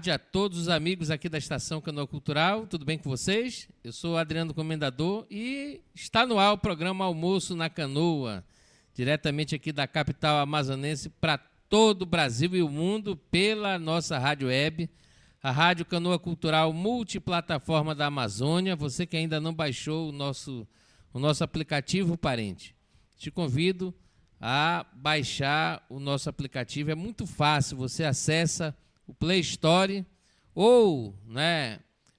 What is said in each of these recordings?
tarde a todos os amigos aqui da Estação Canoa Cultural. Tudo bem com vocês? Eu sou Adriano Comendador e está no ar o programa Almoço na Canoa, diretamente aqui da capital amazonense para todo o Brasil e o mundo pela nossa rádio web, a Rádio Canoa Cultural multiplataforma da Amazônia. Você que ainda não baixou o nosso aplicativo, parente, te convido a baixar o nosso aplicativo. É muito fácil, você acessa o Play Store ou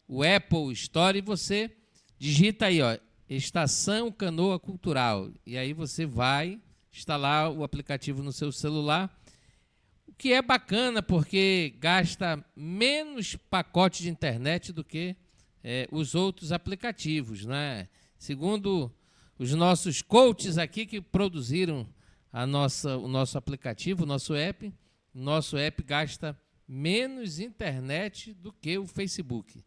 o Apple Store e você digita aí, Estação Canoa Cultural, e aí você vai instalar o aplicativo no seu celular, o que é bacana porque gasta menos pacote de internet do que os outros aplicativos, né? Segundo os nossos coaches aqui que produziram o nosso aplicativo, o nosso app gasta menos internet do que o Facebook.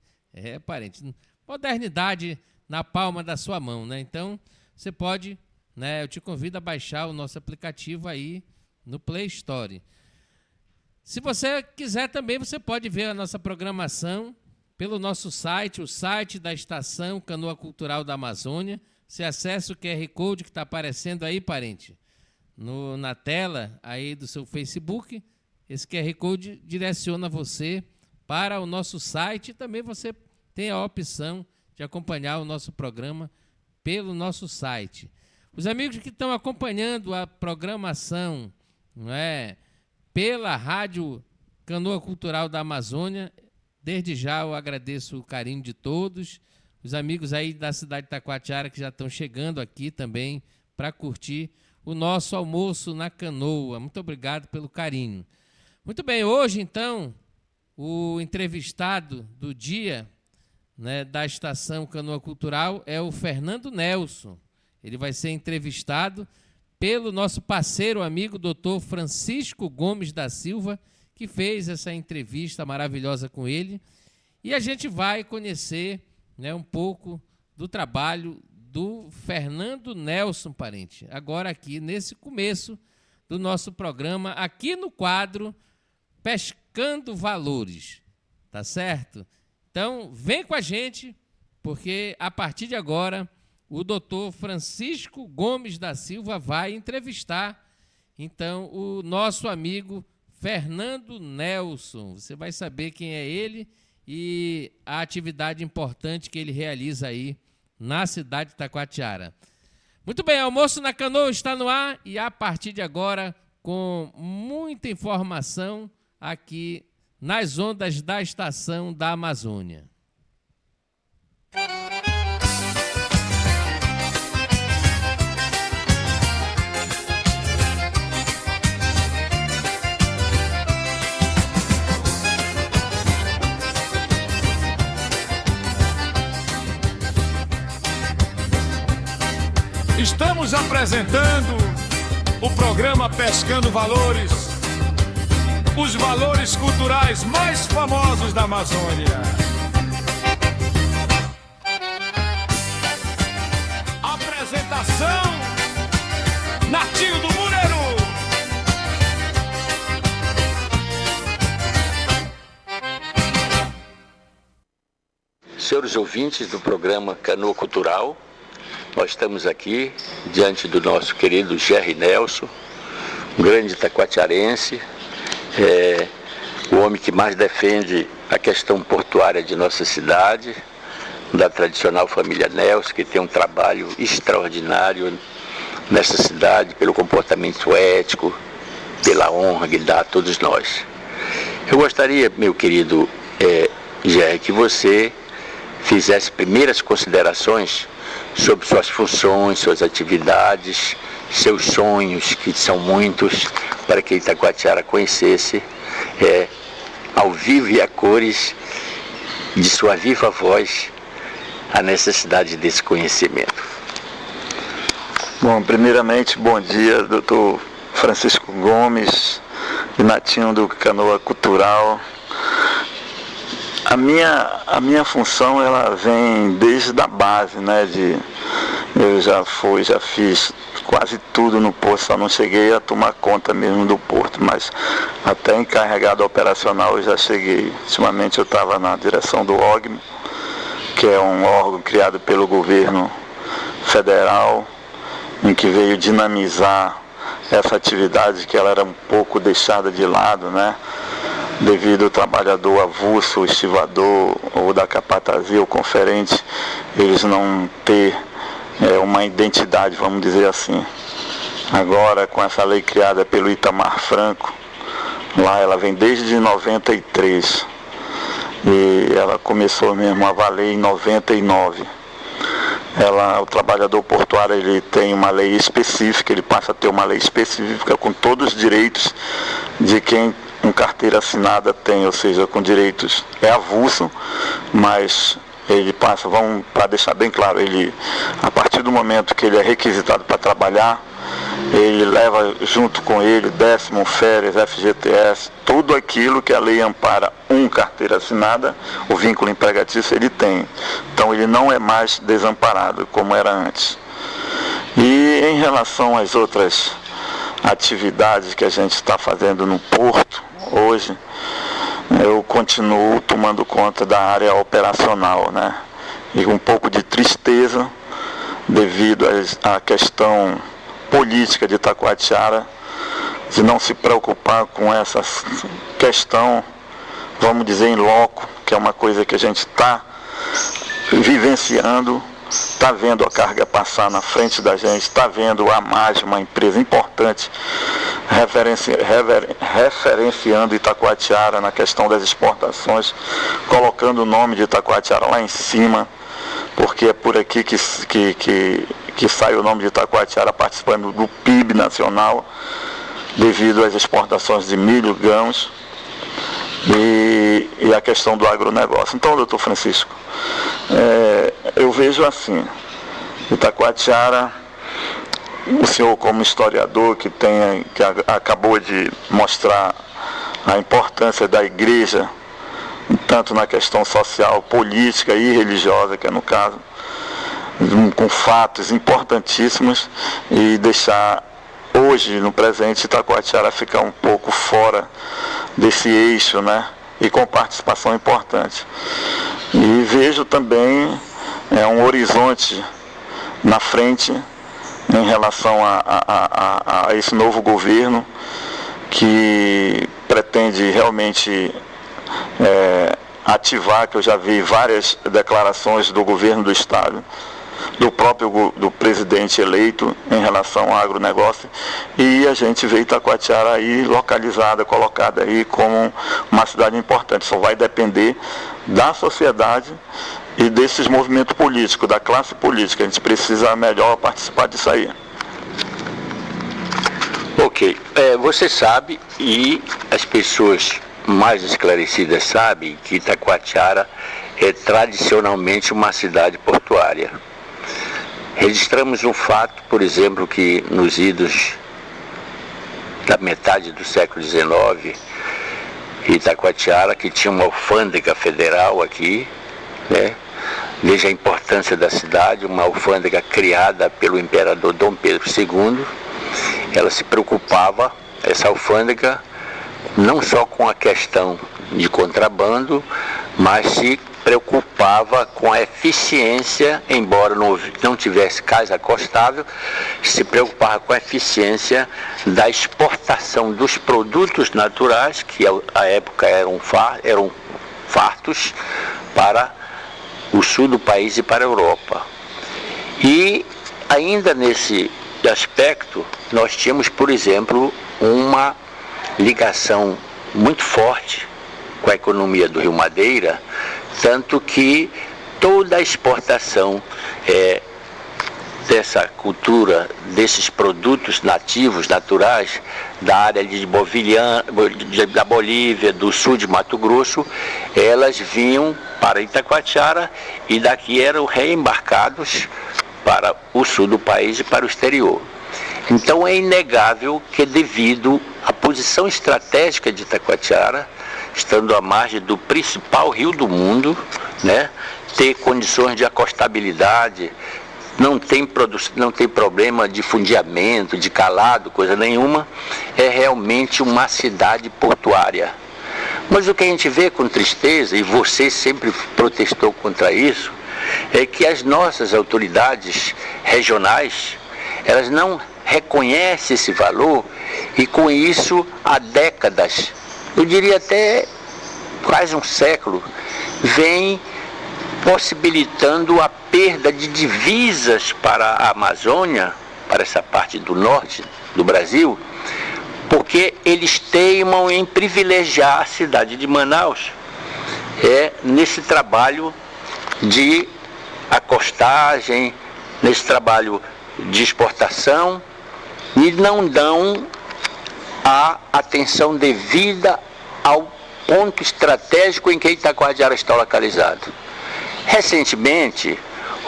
Parente, modernidade na palma da sua mão, né? Então, você pode, eu te convido a baixar o nosso aplicativo aí no Play Store. Se você quiser também, você pode ver a nossa programação pelo nosso site, o site da Estação Canoa Cultural da Amazônia. Você acessa o QR Code que está aparecendo aí, parente, na tela aí do seu Facebook. Esse QR Code direciona você para o nosso site e também você tem a opção de acompanhar o nosso programa pelo nosso site. Os amigos que estão acompanhando a programação pela Rádio Canoa Cultural da Amazônia, desde já eu agradeço o carinho de todos. Os amigos aí da cidade de Taquatiara que já estão chegando aqui também para curtir o nosso almoço na canoa. Muito obrigado pelo carinho. Muito bem, hoje, então, o entrevistado do dia da Estação Canoa Cultural é o Fernando Nelson. Ele vai ser entrevistado pelo nosso parceiro, amigo, doutor Francisco Gomes da Silva, que fez essa entrevista maravilhosa com ele. E a gente vai conhecer um pouco do trabalho do Fernando Nelson, parente, agora aqui nesse começo do nosso programa, aqui no quadro Pescando Valores, tá certo? Então, vem com a gente, porque a partir de agora, o doutor Francisco Gomes da Silva vai entrevistar, então, o nosso amigo Fernando Nelson. Você vai saber quem é ele e a atividade importante que ele realiza aí na cidade de Taquatiara. Muito bem, Almoço na Canoa está no ar e a partir de agora, com muita informação aqui nas ondas da Estação da Amazônia. Estamos apresentando o programa Pescando Valores, os valores culturais mais famosos da Amazônia. Apresentação: Natinho do Mureru. Senhores ouvintes do programa Canoa Cultural, nós estamos aqui diante do nosso querido Jerry Nelson, um grande taquatiarense, o homem que mais defende a questão portuária de nossa cidade, da tradicional família Nelson, que tem um trabalho extraordinário nessa cidade, pelo comportamento ético, pela honra que dá a todos nós. Eu gostaria, meu querido Jerry, que você fizesse primeiras considerações sobre suas funções, suas atividades, seus sonhos, que são muitos, para que Itacoatiara conhecesse ao vivo e a cores de sua viva voz a necessidade desse conhecimento. Bom, primeiramente, bom dia, doutor Francisco Gomes, Natinho do Canoa Cultural. A minha função, ela vem desde a base, eu já fiz quase tudo no porto, só não cheguei a tomar conta mesmo do porto, isso, mas até encarregado operacional eu já cheguei. Ultimamente eu estava na direção do OGMO, que é um órgão criado pelo governo federal, em que veio dinamizar essa atividade que ela era um pouco deixada de lado, né? Devido ao trabalhador avulso, o estivador ou da capatazia, o conferente, eles não ter uma identidade, vamos dizer assim. Agora, com essa lei criada pelo Itamar Franco, lá ela vem desde 93 e ela começou mesmo a valer em 99. O trabalhador portuário, ele tem uma lei específica, ele passa a ter uma lei específica com todos os direitos de quem com carteira assinada tem, ou seja, com direitos, é avulso, mas ele passa, para deixar bem claro, ele, a partir do momento que ele é requisitado para trabalhar, ele leva junto com ele décimo, férias, FGTS, tudo aquilo que a lei ampara carteira assinada, o vínculo empregatício ele tem. Então ele não é mais desamparado como era antes. E em relação às outras atividades que a gente está fazendo no porto hoje, eu continuo tomando conta da área operacional, né? E um pouco de tristeza devido à questão política de Itacoatiara, de não se preocupar com essa questão, vamos dizer, em loco, que é uma coisa que a gente está vivenciando, está vendo a carga passar na frente da gente, está vendo a MAG, uma empresa importante, referenciando Itacoatiara na questão das exportações, colocando o nome de Itacoatiara lá em cima, porque é por aqui que sai o nome de Itacoatiara participando do PIB nacional, devido às exportações de milho, grãos e a questão do agronegócio. Então, doutor Francisco, eu vejo assim, Itacoatiara, o senhor como historiador que acabou de mostrar a importância da igreja, tanto na questão social, política e religiosa, que é no caso, com fatos importantíssimos, e deixar hoje, no presente, Itacoatiara ficar um pouco fora desse eixo, né? E com participação importante. E vejo também um horizonte na frente em relação a esse novo governo que pretende realmente ativar, que eu já vi várias declarações do governo do estado, do presidente eleito em relação ao agronegócio, e a gente vê Itacoatiara aí localizada, colocada aí como uma cidade importante. Só vai depender da sociedade e desses movimentos políticos, da classe política. A gente precisa melhor participar disso aí. Ok, você sabe, e as pessoas mais esclarecidas sabem, que Itacoatiara é tradicionalmente uma cidade portuária. Registramos um fato, por exemplo, que nos idos da metade do século XIX, Itacoatiara, que tinha uma alfândega federal aqui, né? Veja a importância da cidade, uma alfândega criada pelo imperador Dom Pedro II. Ela se preocupava, essa alfândega, não só com a questão de contrabando, mas se preocupava com a eficiência, embora não tivesse cais acostável, se preocupava com a eficiência da exportação dos produtos naturais, que à época eram fartos, para o sul do país e para a Europa. E ainda nesse aspecto, nós tínhamos, por exemplo, uma ligação muito forte com a economia do Rio Madeira, tanto que toda a exportação dessa cultura, desses produtos nativos, naturais, da área da Bolívia, do sul de Mato Grosso, elas vinham para Itacoatiara e daqui eram reembarcados para o sul do país e para o exterior. Então é inegável que, devido à posição estratégica de Itacoatiara, estando à margem do principal rio do mundo, né, ter condições de acostabilidade, não tem problema de fundiamento, de calado, coisa nenhuma. É realmente uma cidade portuária. Mas o que a gente vê com tristeza, e você sempre protestou contra isso, é que as nossas autoridades regionais, elas não reconhecem esse valor, e com isso há décadas, eu diria até quase um século, vem possibilitando a perda de divisas para a Amazônia, para essa parte do norte do Brasil, porque eles teimam em privilegiar a cidade de Manaus nesse trabalho de acostagem, nesse trabalho de exportação, e não dão a atenção devida ao ponto estratégico em que Itacoatiara está localizado. Recentemente,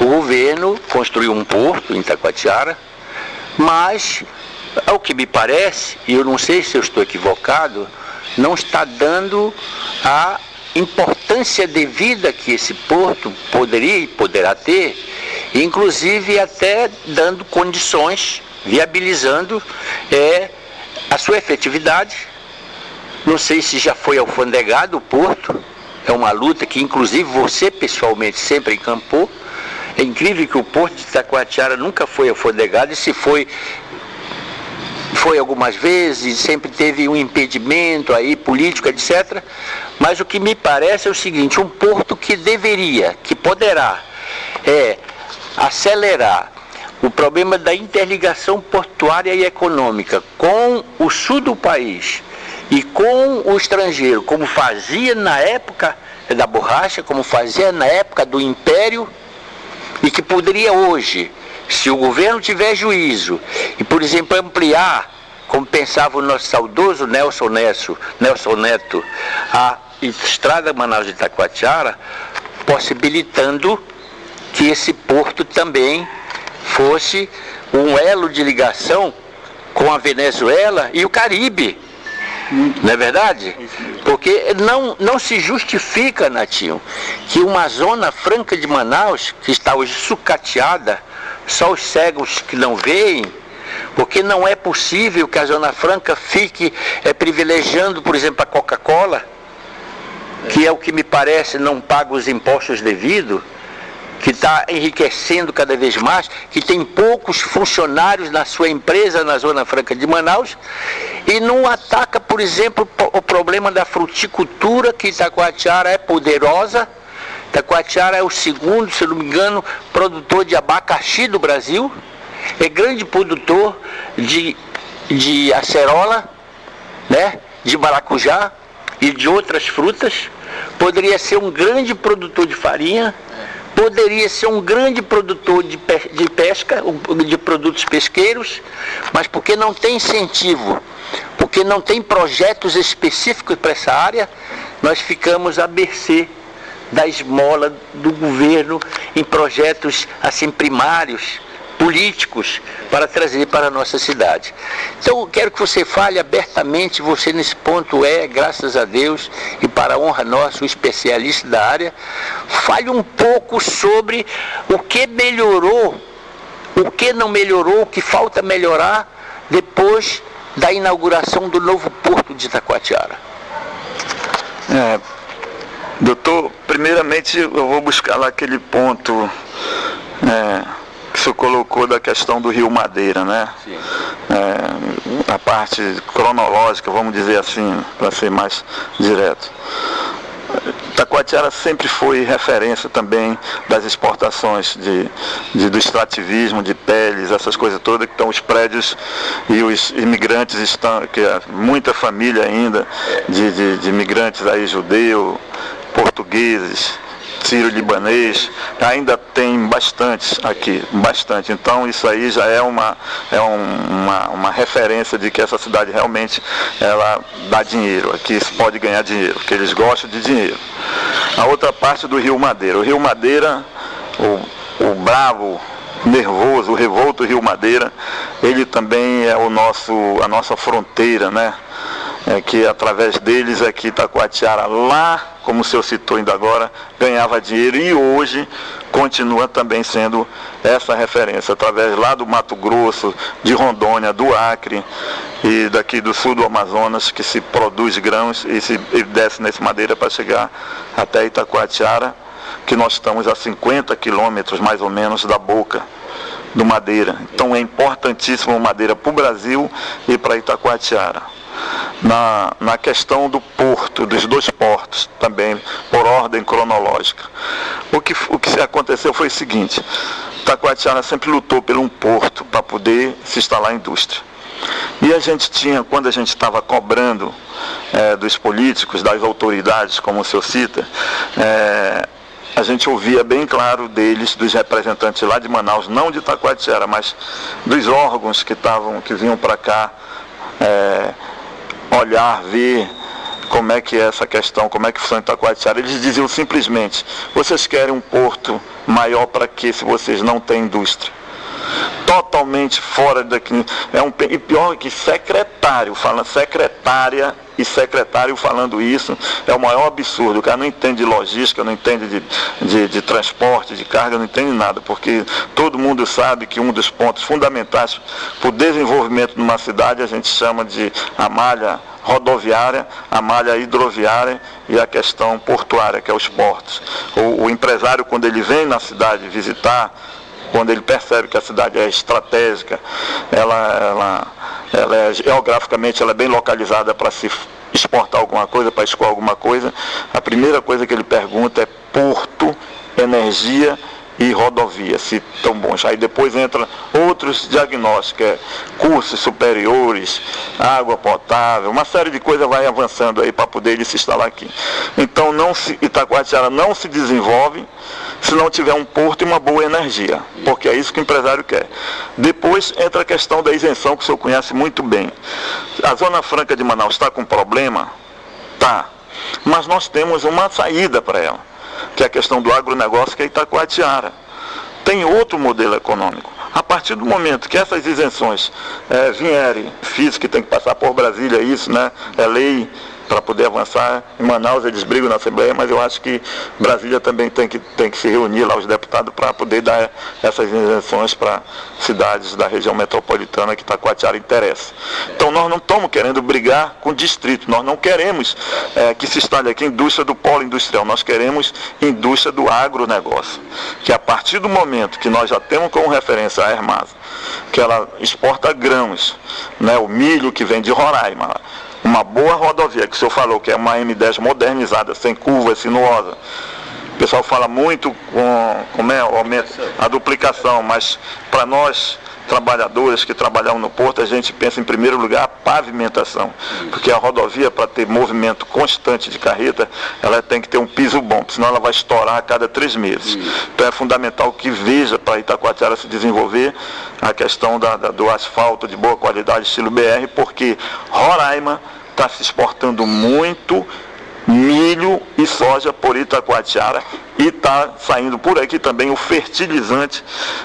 o governo construiu um porto em Itacoatiara, mas, ao que me parece, e eu não sei se eu estou equivocado, não está dando a importância devida que esse porto poderia e poderá ter, inclusive até dando condições, viabilizando a sua efetividade. Não sei se já foi alfandegado o porto, é uma luta que inclusive você pessoalmente sempre encampou. É incrível que o porto de Itacoatiara nunca foi alfandegado, e se foi algumas vezes, sempre teve um impedimento aí político, etc. Mas o que me parece é o seguinte: um porto que poderá acelerar o problema da interligação portuária e econômica com o sul do país e com o estrangeiro, como fazia na época da borracha, como fazia na época do Império, e que poderia hoje, se o governo tiver juízo, e, por exemplo, ampliar, como pensava o nosso saudoso Nelson Neto, a estrada Manaus de Itacoatiara, possibilitando que esse porto também fosse um elo de ligação com a Venezuela e o Caribe. Não é verdade? Porque não se justifica, Natinho, que uma zona franca de Manaus, que está hoje sucateada, só os cegos que não veem, porque não é possível que a Zona Franca fique privilegiando, por exemplo, a Coca-Cola, que é o que me parece não paga os impostos devidos, que está enriquecendo cada vez mais, que tem poucos funcionários na sua empresa na Zona Franca de Manaus, e não ataca, por exemplo, o problema da fruticultura, que Itacoatiara é poderosa. Itacoatiara é o segundo, se não me engano, produtor de abacaxi do Brasil, é grande produtor de acerola, né, de maracujá e de outras frutas, poderia ser um grande produtor de farinha, poderia ser um grande produtor de pesca, de produtos pesqueiros, mas porque não tem incentivo, porque não tem projetos específicos para essa área, nós ficamos à mercê da esmola do governo em projetos assim primários, políticos, para trazer para a nossa cidade. Então, eu quero que você fale abertamente, você nesse ponto graças a Deus, e para a honra nossa, o especialista da área, fale um pouco sobre o que melhorou, o que não melhorou, o que falta melhorar depois da inauguração do novo porto de Itacoatiara. Doutor, primeiramente eu vou buscar lá aquele ponto que o senhor colocou da questão do Rio Madeira, né? Sim. A parte cronológica, vamos dizer assim, para ser mais direto. Itacoatiara sempre foi referência também das exportações do extrativismo, de peles, essas coisas todas, que estão os prédios e os imigrantes estão, que é muita família ainda de imigrantes aí, judeu, portugueses, sírio-libanês, ainda tem bastantes aqui, bastante. Então isso aí já é uma referência de que essa cidade realmente ela dá dinheiro, aqui se pode ganhar dinheiro, porque eles gostam de dinheiro. A outra parte do Rio Madeira. O Rio Madeira, o bravo, nervoso, o revolto Rio Madeira, ele também é a nossa fronteira, né? Que através deles aqui Itacoatiara lá como o senhor citou ainda agora, ganhava dinheiro e hoje continua também sendo essa referência, através lá do Mato Grosso, de Rondônia, do Acre e daqui do sul do Amazonas, que se produz grãos e desce nesse madeira para chegar até Itacoatiara, que nós estamos a 50 quilômetros mais ou menos da boca do Madeira. Então é importantíssimo Madeira para o Brasil e para Itacoatiara. Na questão do porto, dos dois portos, também por ordem cronológica. O que aconteceu foi o seguinte: Itacoatiara sempre lutou por um porto para poder se instalar a indústria. E a gente tinha, quando a gente estava cobrando dos políticos, das autoridades, como o senhor cita, a gente ouvia bem claro deles, dos representantes lá de Manaus, não de Itacoatiara, mas dos órgãos que vinham para cá olhar, ver como é que é essa questão, como é que funciona Itacoatiara. Eles diziam simplesmente: vocês querem um porto maior para quê se vocês não têm indústria? Totalmente fora daqui. E pior que secretário, secretária e secretário falando isso, é o maior absurdo. O cara não entende de logística, não entende de transporte, de carga, não entende nada, porque todo mundo sabe que um dos pontos fundamentais para o desenvolvimento de uma cidade a gente chama de a malha rodoviária, a malha hidroviária e a questão portuária, que é os portos. O empresário, quando ele vem na cidade visitar, quando ele percebe que a cidade é estratégica, ela geograficamente ela é bem localizada para se exportar alguma coisa, para escoar alguma coisa, a primeira coisa que ele pergunta é porto, energia e rodovia, se estão bons. Aí depois entra outros diagnósticos, cursos superiores, água potável, uma série de coisas vai avançando aí para poder ele se instalar aqui. Então Itacoatiara não se desenvolve se não tiver um porto e uma boa energia, porque é isso que o empresário quer. Depois entra a questão da isenção, que o senhor conhece muito bem. A Zona Franca de Manaus está com problema? Tá. Mas nós temos uma saída para ela, que é a questão do agronegócio, que é Itacoatiara. Tem outro modelo econômico. A partir do momento que essas isenções vierem, físico que tem que passar por Brasília, isso, né? É lei para poder avançar. Em Manaus eles brigam na Assembleia, mas eu acho que Brasília também tem que se reunir lá, os deputados, para poder dar essas isenções para cidades da região metropolitana que Itacoatiara interessa. Então nós não estamos querendo brigar com o distrito, nós não queremos que se instale aqui indústria do polo industrial, nós queremos indústria do agronegócio, que a partir do momento que nós já temos como referência a Hermasa, que ela exporta grãos, né, o milho que vem de Roraima, uma boa rodovia, que o senhor falou que é uma M10 modernizada, sem curva, sinuosa. O pessoal fala muito como aumenta a duplicação, mas para nós, trabalhadores que trabalham no porto, a gente pensa em primeiro lugar a pavimentação, porque a rodovia, para ter movimento constante de carreta, ela tem que ter um piso bom, senão ela vai estourar a cada 3 meses. Então é fundamental que veja, para Itacoatiara se desenvolver, a questão do asfalto de boa qualidade, estilo BR, porque Roraima está se exportando muito milho e soja por Itacoatiara, e está saindo por aqui também o fertilizante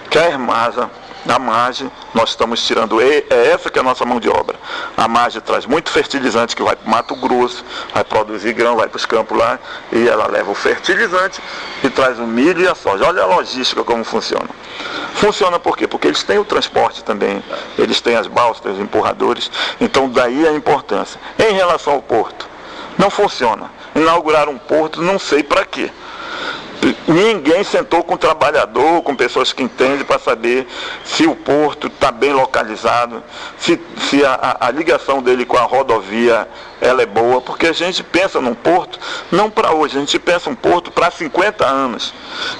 que a Hermasa, a margem, nós estamos tirando, essa que é a nossa mão de obra. A margem traz muito fertilizante que vai para o Mato Grosso, vai produzir grão, vai para os campos lá, e ela leva o fertilizante e traz o milho e a soja. Olha a logística como funciona. Funciona por quê? Porque eles têm o transporte também, eles têm as balsas, os empurradores, então daí a importância. Em relação ao porto, não funciona. Inaugurar um porto, não sei para quê. Ninguém sentou com o trabalhador, com pessoas que entendem, para saber se o porto está bem localizado, se a ligação dele com a rodovia ela é boa, porque a gente pensa num porto, não para hoje, a gente pensa um porto para 50 anos,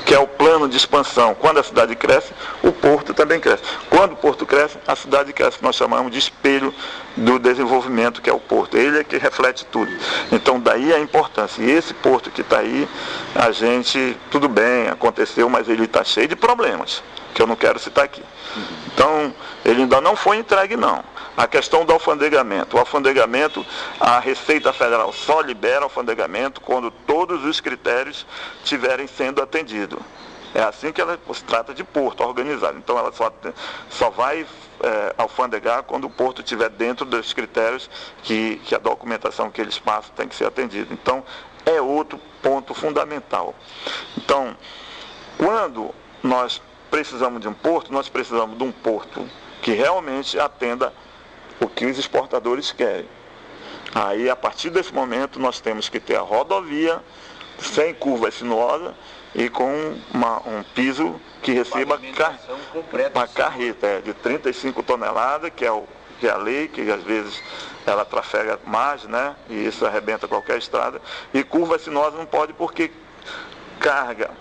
que é o plano de expansão. Quando a cidade cresce, o porto também cresce. Quando o porto cresce, a cidade cresce, que nós chamamos de espelho do desenvolvimento, que é o porto. Ele é que reflete tudo. Então daí a importância. E esse porto que está aí, a gente, tudo bem, aconteceu, mas ele está cheio de problemas, que eu não quero citar aqui. Então, ele ainda não foi entregue, não. A questão do alfandegamento. O alfandegamento, a Receita Federal só libera o alfandegamento quando todos os critérios estiverem sendo atendidos. É assim que ela se trata de porto organizado. Então, ela só vai alfandegar quando o porto estiver dentro dos critérios que a documentação que eles passam tem que ser atendida. Então, é outro ponto fundamental. Então, quando nós precisamos de um porto, nós precisamos de um porto que realmente atenda o que os exportadores querem. Aí, a partir desse momento, nós temos que ter a rodovia sem curva sinuosa e com um piso que receba uma carreta de 35 toneladas, que é a lei, que às vezes ela trafega mais, né? E isso arrebenta qualquer estrada. E curva sinuosa não pode, porque carga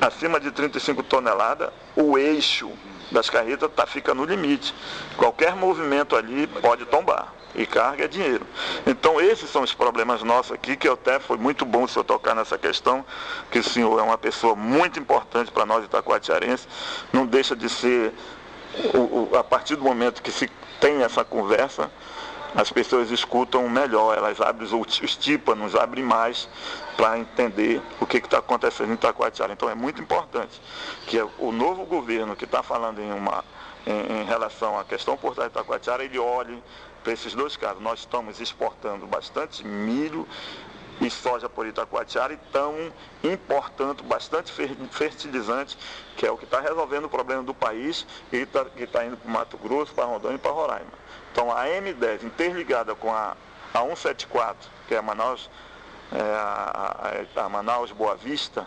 acima de 35 toneladas, o eixo das carretas fica no limite. Qualquer movimento ali pode tombar. E carga é dinheiro. Então, esses são os problemas nossos aqui, que até foi muito bom o senhor tocar nessa questão, que o senhor é uma pessoa muito importante para nós itacoatiarenses. Não deixa de ser, a partir do momento que se tem essa conversa, as pessoas escutam melhor, elas abrem os tímpanos, abrem mais para entender o que está acontecendo em Itacoatiara. Então, é muito importante que o novo governo que está falando em relação à questão portuária de Itacoatiara, ele olhe para esses dois casos. Nós estamos exportando bastante milho e soja por Itacoatiara e estamos importando bastante fertilizante, que é o que está resolvendo o problema do país e que está indo para o Mato Grosso, para Rondônia e para Roraima. Então, a M10 interligada com a 174, que é a Manaus Boa Vista,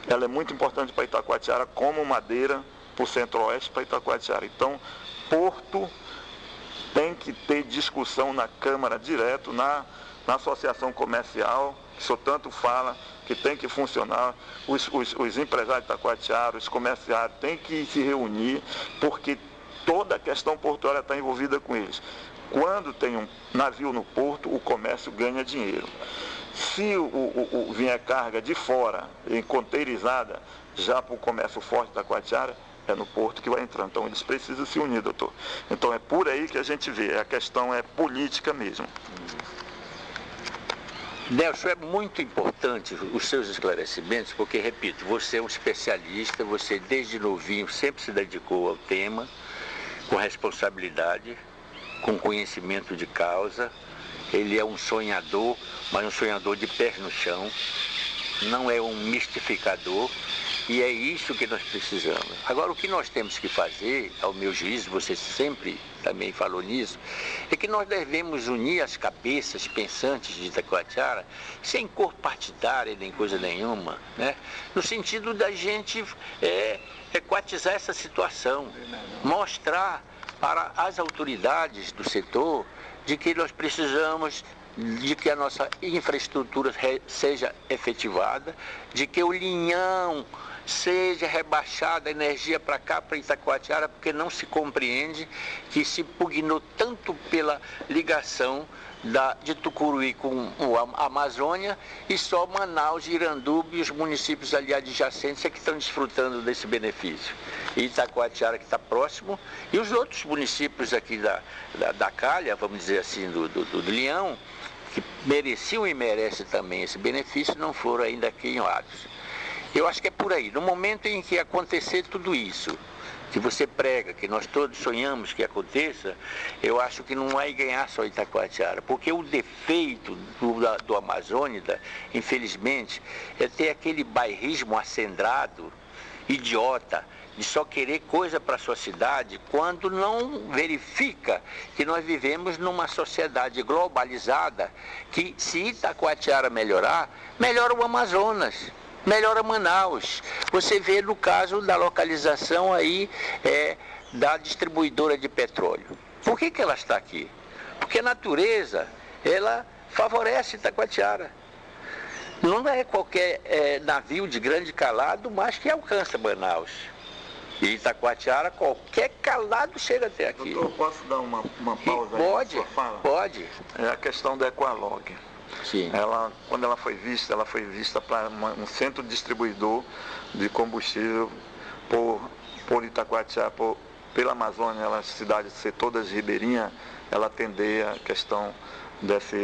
ela é muito importante para Itacoatiara, como madeira para o centro-oeste para Itacoatiara. Então, porto tem que ter discussão na Câmara direto, na associação comercial, que o senhor tanto fala, que tem que funcionar, os empresários de Itacoatiara, os comerciários têm que se reunir, porque toda a questão portuária está envolvida com eles. Quando tem um navio no porto, o comércio ganha dinheiro. Se vier carga de fora, conteirizada, já para o comércio forte da Itacoatiara, é no porto que vai entrar. Então, eles precisam se unir, doutor. Então, é por aí que a gente vê. A questão é política mesmo. Nelson, é muito importante os seus esclarecimentos, porque, repito, você é um especialista, você desde novinho sempre se dedicou ao tema, com responsabilidade, com conhecimento de causa. Ele é um sonhador, mas um sonhador de pés no chão, não é um mistificador. E é isso que nós precisamos. Agora, o que nós temos que fazer, ao meu juízo, você sempre também falou nisso, é que nós devemos unir as cabeças pensantes de Itacoatiara, sem cor partidária nem coisa nenhuma, né? No sentido da gente equatizar essa situação, mostrar para as autoridades do setor de que nós precisamos de que a nossa infraestrutura seja efetivada, de que o linhão seja rebaixada a energia para cá, para Itacoatiara, porque não se compreende que se pugnou tanto pela ligação de Tucuruí com a Amazônia e só Manaus, Iranduba e os municípios ali adjacentes é que estão desfrutando desse benefício. E Itacoatiara, que está próximo, e os outros municípios aqui da calha, vamos dizer assim, do Leão, que mereciam e merecem também esse benefício, não foram ainda queimados. Eu acho que é por aí. No momento em que acontecer tudo isso, que você prega, que nós todos sonhamos que aconteça, eu acho que não vai ganhar só Itacoatiara, porque o defeito do Amazônida, infelizmente, é ter aquele bairrismo acendrado, idiota, de só querer coisa para a sua cidade, quando não verifica que nós vivemos numa sociedade globalizada, que se Itacoatiara melhorar, melhora o Amazonas. Melhora Manaus. Você vê no caso da localização aí da distribuidora de petróleo. Por que ela está aqui? Porque a natureza, ela favorece Itacoatiara. Não é qualquer navio de grande calado, mas que alcança Manaus. E Itacoatiara, qualquer calado chega até aqui. Doutor, posso dar uma pausa aí? Pode, pode. É a questão da Equalog. Sim. Quando ela foi vista para um centro distribuidor de combustível por Itacoatiara, pela Amazônia, a cidade ser todas ribeirinhas, ela atender a questão dessa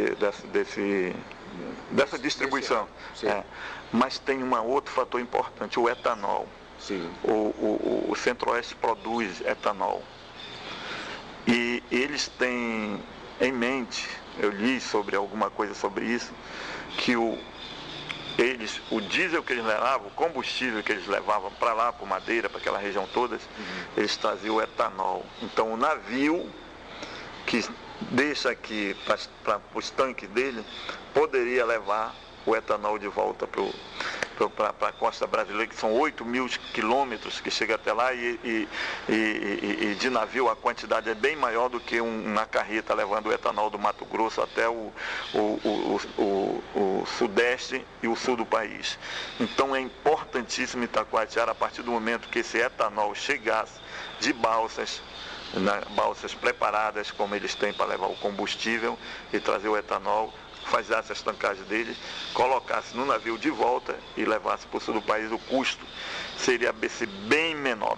distribuição. Mas tem um outro fator importante, o etanol. Sim. O Centro-Oeste produz etanol. E eles têm em mente, eu li sobre alguma coisa sobre isso, que o diesel que eles levavam, o combustível que eles levavam para lá, para Madeira, para aquela região toda, eles traziam o etanol. Então o navio que deixa aqui para os tanques dele, poderia levar o etanol de volta para a costa brasileira, que são 8.000 quilômetros que chega até lá, e de navio a quantidade é bem maior do que uma carreta levando o etanol do Mato Grosso até o sudeste e o sul do país. Então é importantíssimo Itacoatiara, a partir do momento que esse etanol chegasse de balsas preparadas, como eles têm para levar o combustível e trazer o etanol, fazer essas tancagens deles, colocasse no navio de volta e levasse para o sul do país, o custo seria bem menor.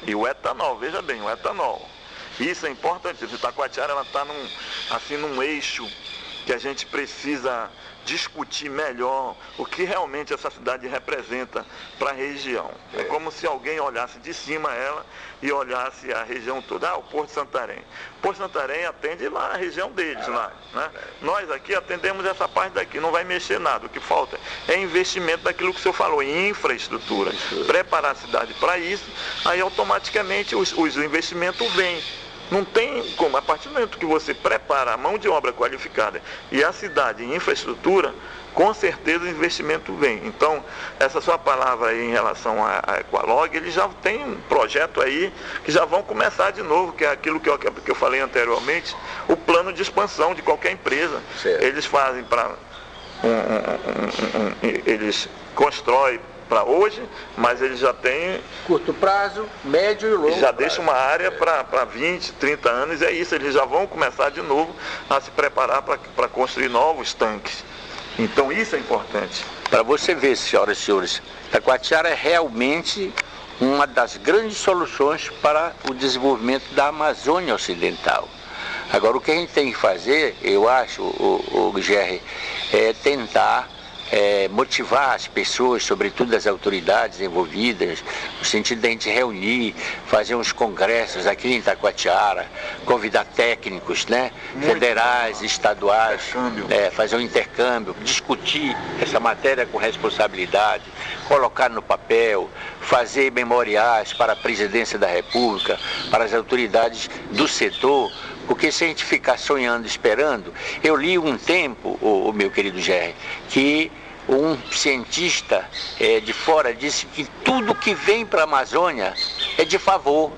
E o etanol, veja bem, o etanol, isso é importante. Itacoatiara está num eixo que a gente precisa discutir melhor o que realmente essa cidade representa para a região. É como se alguém olhasse de cima ela e olhasse a região toda. O Porto de Santarém. O Porto de Santarém atende lá a região deles, lá, né? Nós aqui atendemos essa parte daqui, não vai mexer nada. O que falta é investimento daquilo que o senhor falou, em infraestrutura. Preparar a cidade para isso, aí automaticamente os investimentos vêm. Não tem como, a partir do momento que você prepara a mão de obra qualificada e a cidade em infraestrutura, com certeza o investimento vem. Então, essa sua palavra aí em relação à Equalog, eles já tem um projeto aí que já vão começar de novo, que é aquilo que eu falei anteriormente, o plano de expansão de qualquer empresa. Certo. Eles fazem eles constroem para hoje, mas eles já têm curto prazo, médio e longo prazo. Já deixa uma área para 20, 30 anos, é isso, eles já vão começar de novo a se preparar para construir novos tanques. Então isso é importante. Para você ver, senhoras e senhores, Itacoatiara é realmente uma das grandes soluções para o desenvolvimento da Amazônia Ocidental. Agora, o que a gente tem que fazer, eu acho, o Gerry, é tentar motivar as pessoas, sobretudo as autoridades envolvidas, no sentido de a gente reunir, fazer uns congressos aqui em Itacoatiara, convidar técnicos, né, federais, estaduais, fazer um intercâmbio, discutir essa matéria com responsabilidade, colocar no papel, fazer memoriais para a Presidência da República, para as autoridades do setor, porque se a gente ficar sonhando, esperando, eu li um tempo, o meu querido Gerry, que um cientista de fora disse que tudo que vem para a Amazônia é de favor.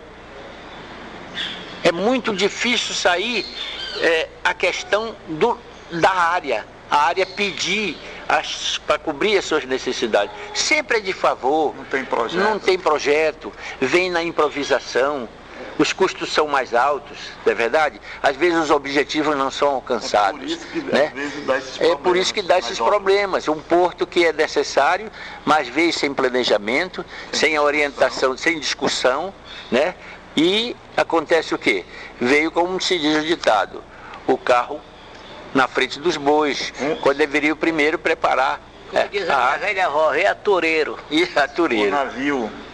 É muito difícil sair a questão da área, a área pedir para cobrir as suas necessidades. Sempre é de favor. Não tem projeto, vem na improvisação. Os custos são mais altos, não é verdade? Às vezes os objetivos não são alcançados. É por isso que dá esses problemas. Um porto que é necessário, mas veio sem planejamento, sem orientação, sem discussão, né? E acontece o quê? Veio, como se diz o ditado, o carro na frente dos bois, quando deveria o primeiro preparar. A velha roda, é atureiro. E atureiro.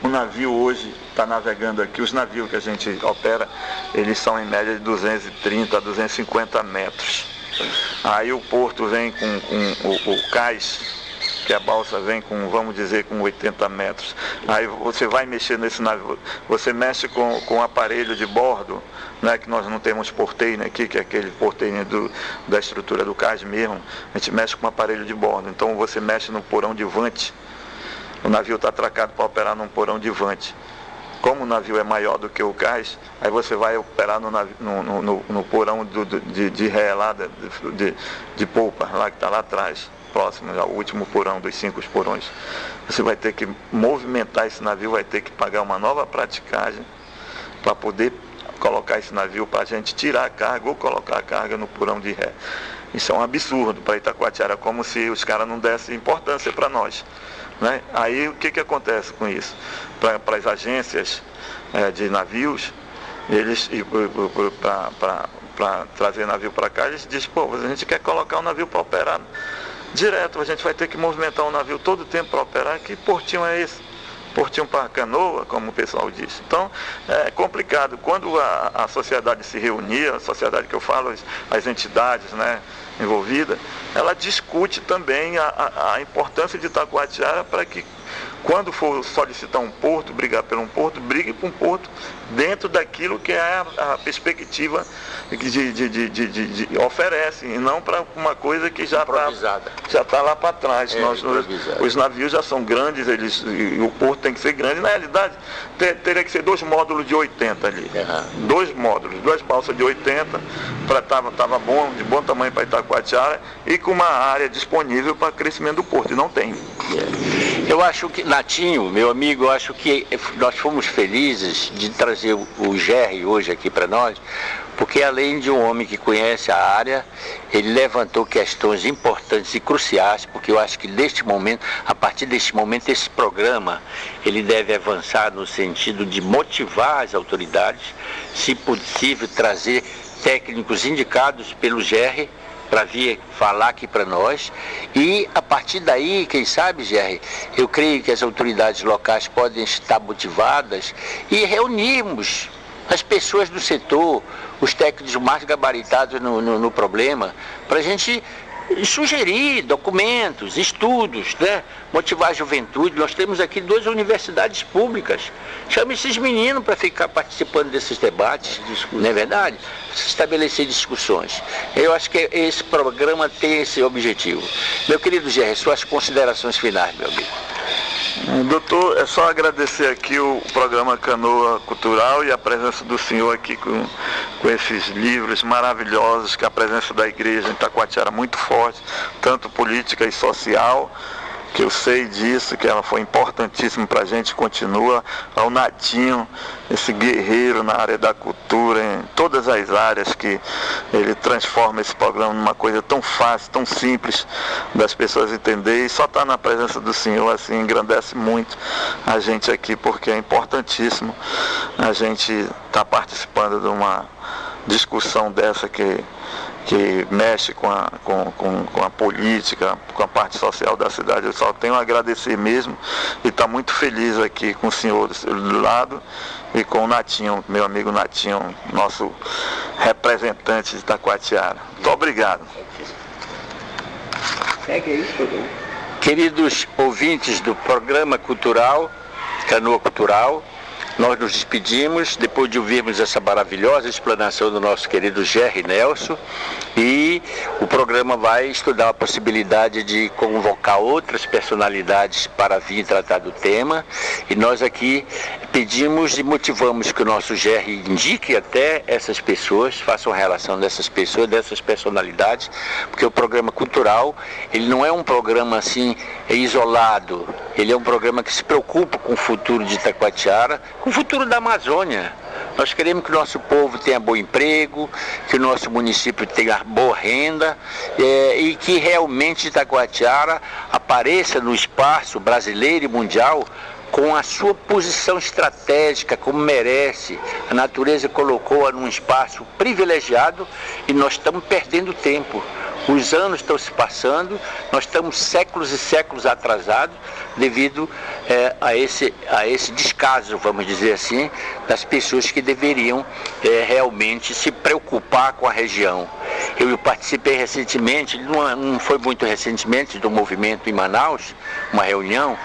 O navio hoje está navegando aqui, os navios que a gente opera, eles são em média de 230 a 250 metros. Aí o porto vem com o cais, que a balsa vem com, vamos dizer, com 80 metros. Aí você vai mexer nesse navio, você mexe com o aparelho de bordo, né, que nós não temos porteiro aqui, que é aquele porteiro da estrutura do cais mesmo, a gente mexe com o aparelho de bordo. Então você mexe no porão de vante, o navio está atracado para operar num porão de vante. Como o navio é maior do que o cais, aí você vai operar no porão de ré lá, de polpa, lá que está lá atrás, próximo, já, o último porão dos 5 porões. Você vai ter que movimentar esse navio, vai ter que pagar uma nova praticagem para poder colocar esse navio, para a gente tirar a carga ou colocar a carga no porão de ré. Isso é um absurdo para Itacoatiara, como se os caras não dessem importância para nós, né? Aí o que acontece com isso? Para as agências de navios, eles, para trazer navio para cá, eles dizem, pô, a gente quer colocar o navio para operar direto, a gente vai ter que movimentar o navio todo o tempo para operar, que portinho é esse? portinho para canoa, como o pessoal disse. Então, é complicado. Quando a sociedade se reunia, a sociedade que eu falo, as entidades, né, envolvidas, ela discute também a importância de Itacoatiara para que, quando for solicitar um porto, brigar por um porto, brigue por um porto dentro daquilo que é a perspectiva de oferece, e não para uma coisa que já está lá para trás. Os navios já são grandes, e o porto tem que ser grande. Na realidade, teria que ser 2 módulos de 80 ali. 2 módulos, 2 balsas de 80, estava bom, de bom tamanho para Itacoatiara, e com uma área disponível para crescimento do porto, e não tem. Eu acho que, Natinho, meu amigo, eu acho que nós fomos felizes de trazer o Gerry hoje aqui para nós, porque além de um homem que conhece a área, ele levantou questões importantes e cruciais, porque eu acho que neste momento, a partir deste momento, esse programa, ele deve avançar no sentido de motivar as autoridades, se possível trazer técnicos indicados pelo Gerry, para vir falar aqui para nós, e a partir daí, quem sabe, Gerry, eu creio que as autoridades locais podem estar motivadas e reunirmos as pessoas do setor, os técnicos mais gabaritados no problema, para a gente sugerir documentos, estudos, né? Motivar a juventude. Nós temos aqui 2 universidades públicas. Chame esses meninos para ficar participando desses debates, não é verdade? Estabelecer discussões. Eu acho que esse programa tem esse objetivo. Meu querido Gerry, suas considerações finais, meu amigo. Doutor, é só agradecer aqui o programa Canoa Cultural e a presença do senhor aqui com esses livros maravilhosos, que a presença da igreja em Itacoatiara é muito forte, tanto política e social, que eu sei disso, que ela foi importantíssima para a gente, continua. Ao Natinho, esse guerreiro na área da cultura, em todas as áreas, que ele transforma esse programa numa coisa tão fácil, tão simples das pessoas entenderem, e só estar na presença do senhor assim engrandece muito a gente aqui, porque é importantíssimo a gente estar participando de uma discussão dessa que mexe com a política, com a parte social da cidade. Eu só tenho a agradecer mesmo e estar muito feliz aqui com o senhor do lado e com o Natinho, meu amigo Natinho, nosso representante de Itacoatiara. Muito obrigado. Queridos ouvintes do programa cultural, Canoa Cultural, nós nos despedimos depois de ouvirmos essa maravilhosa explanação do nosso querido Gerry Nelson, e o programa vai estudar a possibilidade de convocar outras personalidades para vir tratar do tema, e nós aqui pedimos e motivamos que o nosso Gerry indique até essas pessoas, façam relação dessas pessoas, dessas personalidades, porque o programa cultural, ele não é um programa assim isolado, ele é um programa que se preocupa com o futuro de Itacoatiara, com o futuro da Amazônia. Nós queremos que o nosso povo tenha bom emprego, que o nosso município tenha boa renda, e que realmente Itacoatiara apareça no espaço brasileiro e mundial com a sua posição estratégica, como merece. A natureza colocou-a num espaço privilegiado e nós estamos perdendo tempo. Os anos estão se passando, nós estamos séculos e séculos atrasados devido a esse descaso, vamos dizer assim, das pessoas que deveriam realmente se preocupar com a região. Eu participei recentemente, não foi muito recentemente, do movimento em Manaus, uma reunião,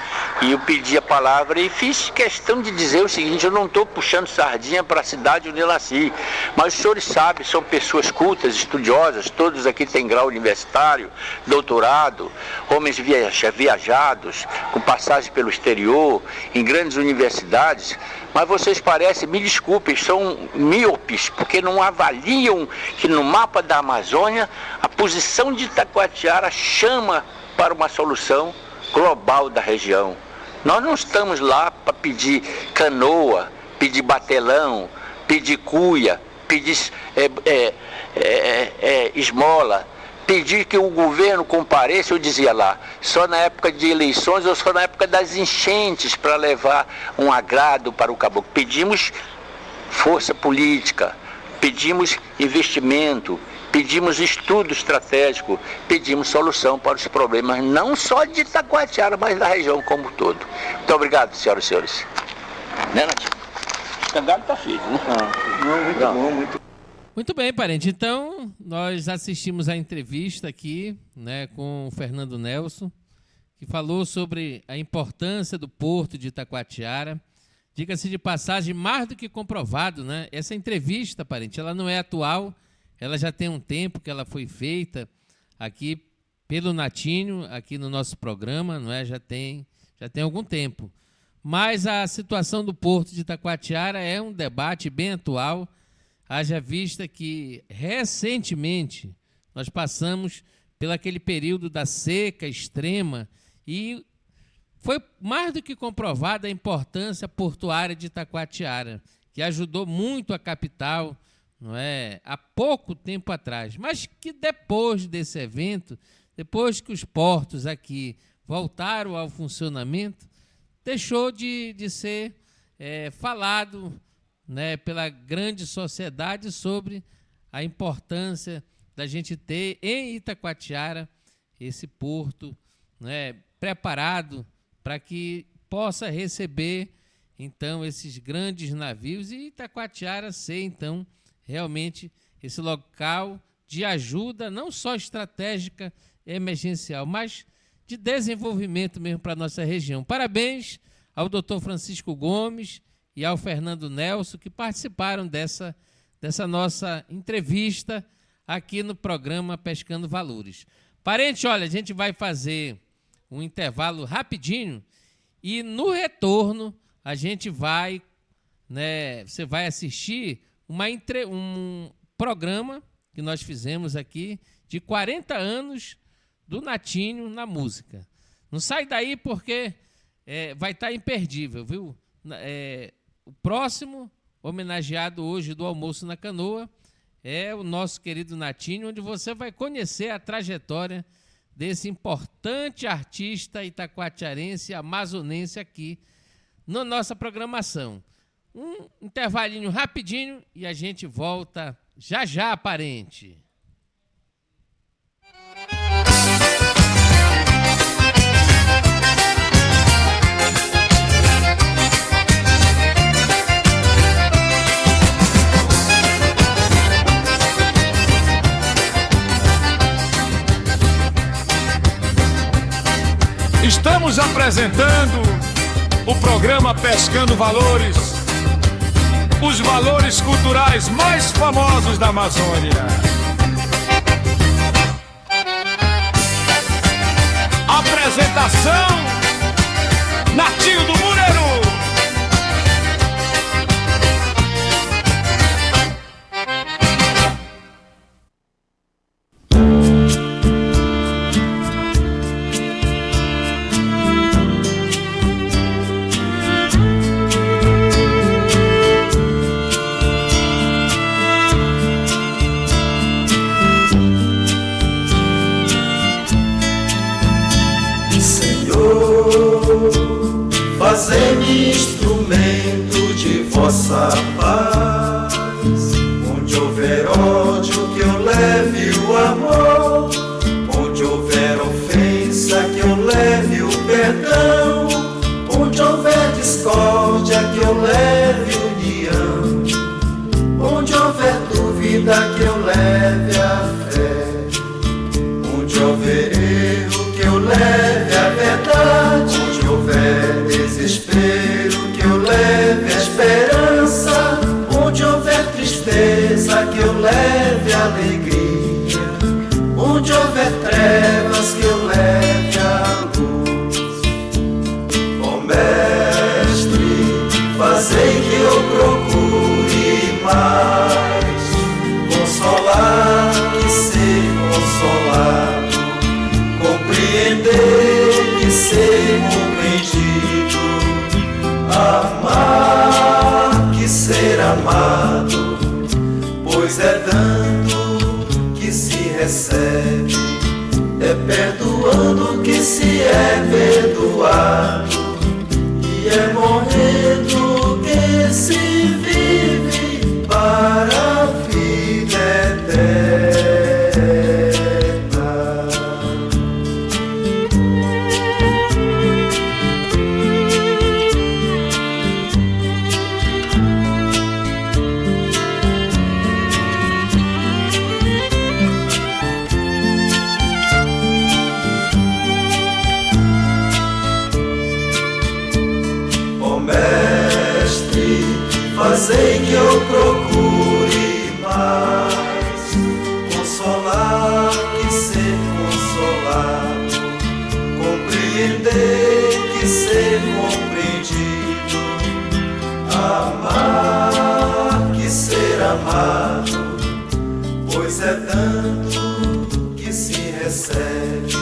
e eu pedi a palavra e fiz questão de dizer o seguinte: eu não estou puxando sardinha para a cidade onde eu nasci, mas os senhores sabem, são pessoas cultas, estudiosas, todos aqui têm grau universitário, doutorado, homens viajados, com passagem pelo exterior, em grandes universidades, mas vocês parecem, me desculpem, são míopes, porque não avaliam que no mapa da Amazônia a posição de Itacoatiara chama para uma solução global da região. Nós não estamos lá para pedir canoa, pedir batelão, pedir cuia, pedir esmola, pedir que o governo compareça, eu dizia lá, só na época de eleições ou só na época das enchentes para levar um agrado para o caboclo. Pedimos força política, pedimos investimento, pedimos estudo estratégico, pedimos solução para os problemas, não só de Itacoatiara, mas da região como um todo. Muito obrigado, senhoras e senhores. Né, Nath? O escandalho está feito, né? Muito bom, muito. Muito bem, parente. Então, nós assistimos a entrevista aqui, né, com o Fernando Nelson, que falou sobre a importância do porto de Itacoatiara. Diga-se de passagem, mais do que comprovado, né? Essa entrevista, parente, ela não é atual, ela já tem um tempo que ela foi feita aqui pelo Natinho, aqui no nosso programa, não é? Já tem algum tempo. Mas a situação do porto de Itacoatiara é um debate bem atual, haja vista que recentemente nós passamos pelaquele período da seca extrema e foi mais do que comprovada a importância portuária de Itacoatiara, que ajudou muito a capital, não é, há pouco tempo atrás, mas que depois desse evento, depois que os portos aqui voltaram ao funcionamento, deixou de ser falado, né, pela grande sociedade sobre a importância da gente ter em Itacoatiara esse porto, né, preparado para que possa receber, então, esses grandes navios e Itacoatiara ser, então, realmente esse local de ajuda, não só estratégica e emergencial, mas de desenvolvimento mesmo para a nossa região. Parabéns ao doutor Francisco Gomes e ao Fernando Nelson, que participaram dessa nossa entrevista aqui no programa Pescando Valores. Parente, olha, a gente vai fazer um intervalo rapidinho e no retorno a gente vai, né, você vai assistir um programa que nós fizemos aqui de 40 anos do Natinho na música. Não sai daí porque vai estar imperdível, viu? O próximo homenageado hoje do Almoço na Canoa é o nosso querido Natinho, onde você vai conhecer a trajetória desse importante artista itacoatiarense, amazonense aqui na nossa programação. Um intervalinho rapidinho e a gente volta já já, parente. Estamos apresentando o programa Pescando Valores, os valores culturais mais famosos da Amazônia. Apresentação: Natinho do Mureru. Fazei-me instrumento de vossa paz. Onde houver ódio, que eu leve o amor. Onde houver ofensa, que eu leve o perdão. Onde houver discórdia, que eu leve união. Onde houver dúvida, que eu leve a fé. Onde houver erro, que eu leve a verdade. Onde houver desespero, que eu leve a esperança. Onde houver tristeza, que eu leve a alegria. Onde houver trevas, que eu leve a luz. Ó Mestre, fazei que eu procure mais consolar que ser consolado, compreender que ser compreendido, amar que ser amado, pois é dando que se recebe, é perdoando que se é perdoado, e é morrendo que se vive para a vida eterna. sei que eu procure mais consolar que ser consolado, compreender que ser compreendido, amar que ser amado, pois é dando que se recebe,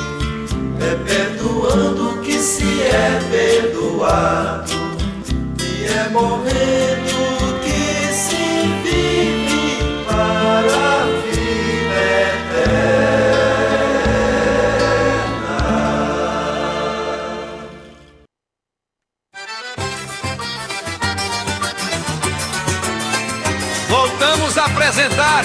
é perdoando que se é perdoado, e é morrendo que se vive para a vida eterna. Voltamos a apresentar